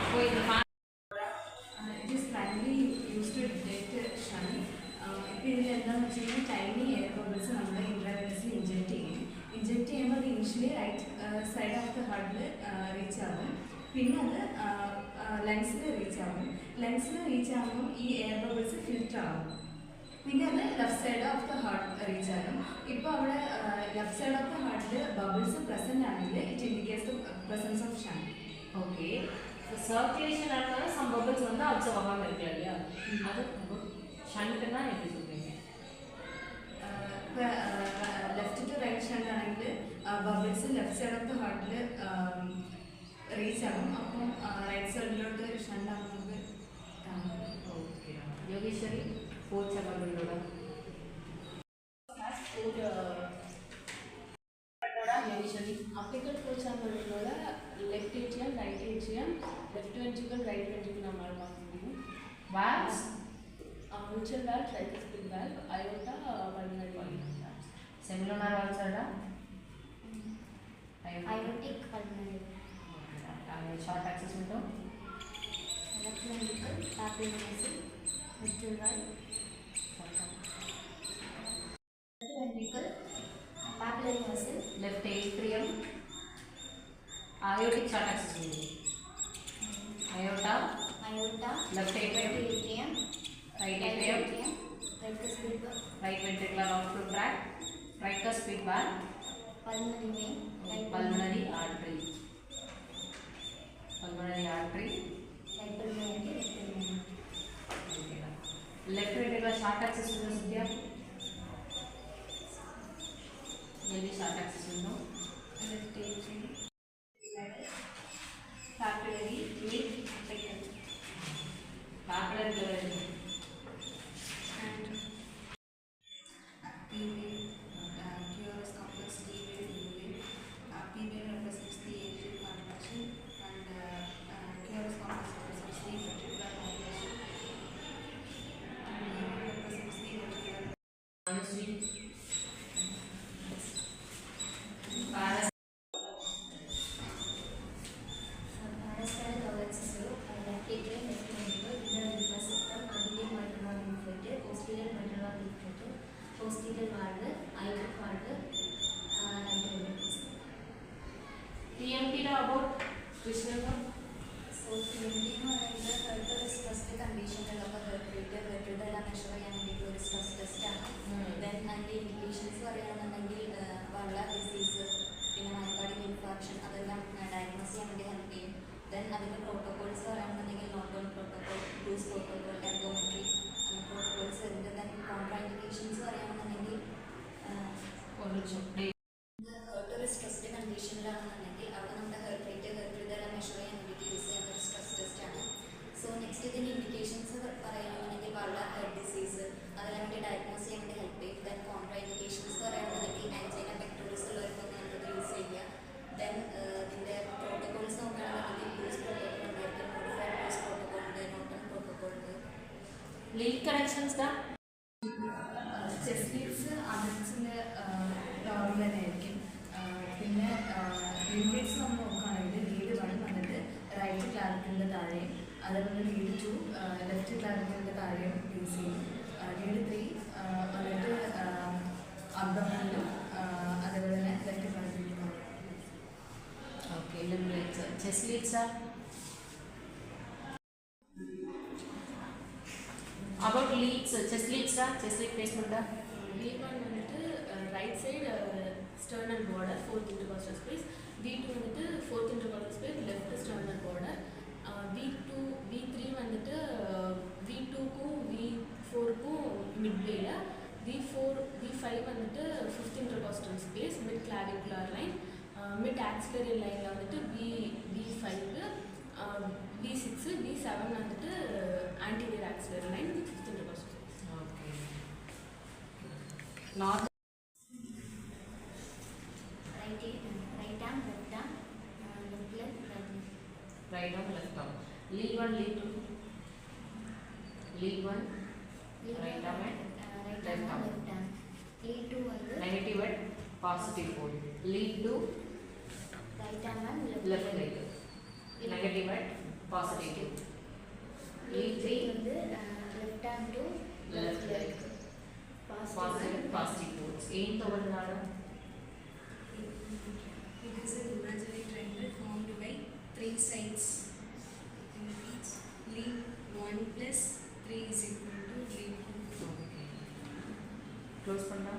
It is primarily used to detect shine. ഇപ്പോൾ ഇതിൽ എന്താണെന്ന് വെച്ച് കഴിഞ്ഞാൽ ടൈനി എയർ ബബിൾസ് നമ്മൾ ഇൻട്രാവെനസ്ലി ഇഞ്ചെക്ട് ചെയ്യും. ഇഞ്ചെക്ട് ചെയ്യുമ്പോൾ അത് initially right side of the ഹാർട്ടിൽ റീച്ച് ആകും. പിന്നെ അത് ലങ്സിൽ റീച്ച് ആകും. ലങ്സിൽ റീച്ച് ആകുമ്പോൾ ഈ എയർ ബബിൾസ് ഫിൽറ്റർ ആകും. പിന്നെ അത് left side of the heart reach ആകും. ഇപ്പോൾ അവിടെ ലെഫ്റ്റ് സൈഡ് ഓഫ് ദ ഹാർട്ടിൽ ബബിൾസ് പ്രസന്റ് ആണെങ്കിൽ it indicates the presence of shine. Okay, circulation ஆனால சம் பபிள்ஸ் வந்து அப்சர்வ் ஆகாம இருக்கு இல்லையா, அது ஷண்ட்னா எப்படி சொல்றீங்க? ലെഫ്റ്റ് ടു റൈറ്റ് ഷണ്ട് ആണെങ്കിൽ bubbles left side of the ഹാർട്ടിൽ റീച്ച് ആകും. അപ്പം റൈറ്റ് സൈഡിലോട്ട് ഷണ്ട് ആകും നമുക്ക് കാണാം. ഓക്കെ, യോഗേശ്വരി ഫോർത്ത് ചാപ്റ്ററിലൂടെ യോഗേശ്വരി അപ്പിക്കൽ ഫോർത്ത് ചാപ്റ്ററിലൂടെ left atrium, right atrium, left ventricle, right ventricle നമ്മൾ பார்க்க முடியும். valves, mitral valve, tricuspid valve, aorta, pulmonary valve. semilunar valves ada aortic pulmonary. short axis window, left ventricle, papillary muscle, mitral valve, left ventricle, papillary muscle, left atrium, aortic short axis window, aorta, left atrium, right atrium, right ventricular outflow tract, tricuspid valve, pulmonary vein, pulmonary artery, right pulmonary, left ventricular short axis window Sudhya, short axis window, left atrium, papillary, mid, papillary and QRS complex T-wave, P-wave represents the atrial fibrillation and QRS complex represents the ventricular fibrillation and represents the ventricular. posterior valve, iliac valve, right ventricle. TMT about Krishna. So TMT is a stress condition of the heart rate, measure ചെയ്യാൻ stress test ആണ്. Then അതിന്റെ indications പറയുകയാണെന്നുണ്ടെങ്കിൽ valvular disease, പിന്നെ myocardial infarction അതെല്ലാം diagnose ചെയ്യാൻ വേണ്ടി help ചെയ്യും. Then അതിന്റെ protocols പറയുകയാണെന്നുണ്ടെങ്കിൽ knock-down protocol, Bruce protocol, ergometry protocols ഉണ്ട്. Then contraindications പറയുകയാണെന്നുണ്ടെങ്കിൽ ഒരു സ്ട്രെസ്ഡ് കണ്ടീഷനിലാണെന്നുണ്ടെങ്കിൽ അവിടെ നമ്മുടെ ഹെർട്ട് റേറ്റ് ഇതെല്ലാം മെഷർ ചെയ്യാൻ വേണ്ടിയിട്ട് യൂസ് ചെയ്യുന്ന ഒരു സ്ട്രെസ് ടെസ്റ്റ് ആണ്. സോ നെക്സ്റ്റ് ഇതിൻ്റെ ഇൻഡിക്കേഷൻസ് പറയുകയാണെന്നുണ്ടെങ്കിൽ വളരെ ഹെർട്ട് ഡിസീസ് അതെല്ലാം വേണ്ടി ഡയഗ്നോസ് ചെയ്യാൻ വേണ്ടി ഹെൽപ്പ് ചെയ്യും. ദെൻ കോൺട്രാ ഇൻഡിക്കേഷൻസ് പറയുകയാണെന്നുണ്ടെങ്കിൽ ആൻജൈന പെക്ടോറിസ് ഉള്ളവർക്കൊന്നും ഞാനത് യൂസ് ചെയ്യുക. ദെൻ ഇതിൻ്റെ പ്രോട്ടോകോൾസ് നോക്കുകയാണെന്നുണ്ടെങ്കിൽ ബ്രൂസ് പ്രോട്ടോകോൾ ഉണ്ടായിരിക്കും, മോഡിഫൈഡ് ബ്രൂസ് പ്രോട്ടോകോൾ ഉണ്ട്, നോട്ടൺ പ്രോട്ടോകോൾ ഉണ്ട്. ലീഡ് കണക്ഷൻസ് ചെസ്റ്റ് ലീഡ്സ് അഡൽട്സിൻ്റെ നോർമൽ തന്നെ ആയിരിക്കും. പിന്നെ ലിമിറ്റ്സ് നമ്മൾ നോക്കുകയാണെങ്കിൽ ലീഡ് 1 വന്നിട്ട് റൈറ്റ് ക്ലാവിക്കിളിൻ്റെ താഴെയും അതേപോലെ ലീഡ് 2 ലെഫ്റ്റ് ക്ലാവിക്കിളിൻ്റെ താഴെയും യൂസ് ചെയ്യും. ലീഡ് 3 വന്നിട്ട് അബ്ഡോമിനിലും അതേപോലെ തന്നെ ലെഫ്റ്റ് ക്ലാവിക്കിളിൻ്റെ താഴെ. Okay, chest leads about leads, chest lead placement. V1 வந்துட்டு right side sternal border, fourth intercostal space. V2 வந்துட்டு fourth intercostal space, left sternal border. V3 வந்துட்டு V2க்கும் V4க்கும் midway ல. V5 வந்துட்டு fifth intercostal space, mid clavicular line. Mid axillary line ல வந்துட்டு V5, V6, V7 வந்துட்டு anterior axillary line, fifth intercostal space. Okay. North. Right arm, left arm, left leg, Right arm, left arm. Lead 1, lead 2. Lead 1, right arm and left arm. Lead 2 வந்து Negative at positive pole. Lead 2, right arm and left leg. Negative at positive. lead 3 வந்து left hand to left leg. Positive force. ఏం తోడనాడు? It is an imaginary triangle formed by 3 sides. In each lead 1 plus 3 is equal to lead 2. Close பண்ணா